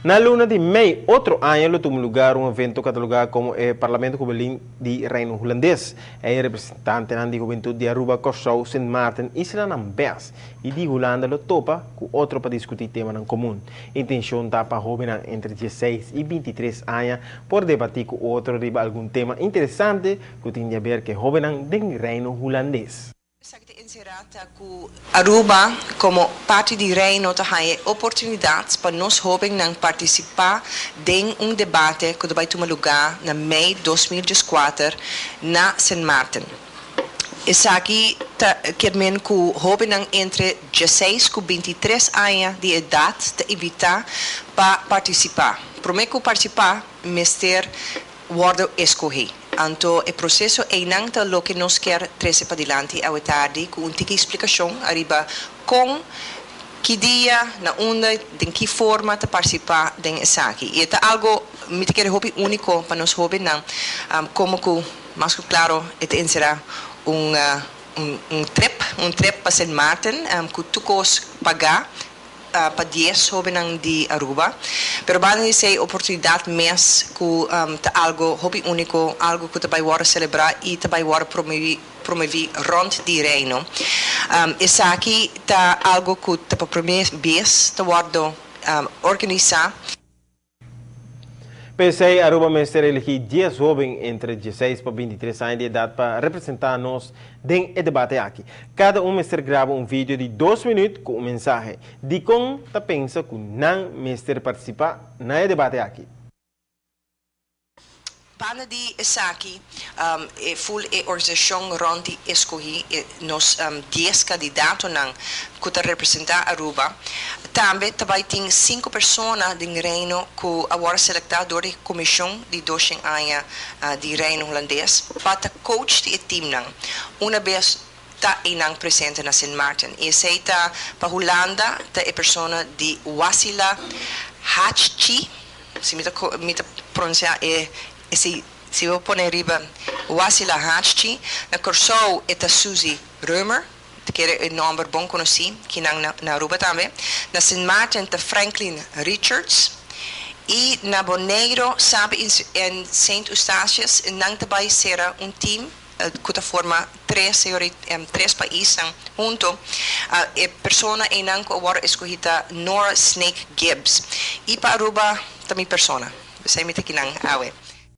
Na luna de maio, outro ano, tomou lugar um evento catalogado como o Parlamento Juvenil de Reino Holandês. É representante da juventude de Aruba, Curaçao, Sint Maarten e Suriname. E de Holanda, lo topa com outro para discutir tema em comum. Intenção da para jovens entre 16 e 23 anos por debater com outro de algum tema interessante que tem a ver com jovens do Reino Holandês. Aruba, como parte do reino, tem oportunidades para nós jovens participar em debate que vai tomar lugar na maio de 2014 na Sint Maarten. Isso aqui quer dizer que o jovem entre 16 e 23 anos de idade te evitar para participar. Primeiro participar, mister word escolher. Então, o processo é não o que nós quer trazer para diante à tarde, com uma explicação arriba com que dia, na onde, de que forma de participar dessa aqui. E é algo muito único para nós jovens, como que, mais claro, será um trip para Sint Maarten, que tu cos pagar para 10 jovens de Aruba, pero van a ser oportunidade mais que algo hobby único, algo que vai war celebrar e vai war promover rond de reino. Essa aqui tá algo que para primeira vez tá war organizar. PCI Aruba Mestre elegir 10 jovens entre 16 e 23 anos de idade para representar-nos em debate aqui. Cada mestre grava um vídeo de 2 minutos com mensagem de como está pensa que não mestre participar no debate aqui. Para de aqui, full organização ronde escolhi nos 10 candidatos que representar Aruba. Também vai ter 5 pessoas do reino que agora seletadas da comissão de 2 anos de reino holandês para coach do time. Uma vez está presente na Sint Maarten. E essa para Holanda é a pessoa de Wasila Hatchi, se me pronunciar se eu pôr arriba Wasila Hatchi, na Curaçao é a Suzy Römer, que é um nome bom conhecido, que na Aruba também. Na Sint Maarten é Franklin Richards. E na Bonaire, sabe, em Saint Eustatius, não vai ser um time que forma 3 países junto. A pessoa é não agora escolhida Nora Snake Gibbs. E para Aruba também pessoa. Você me tem que não,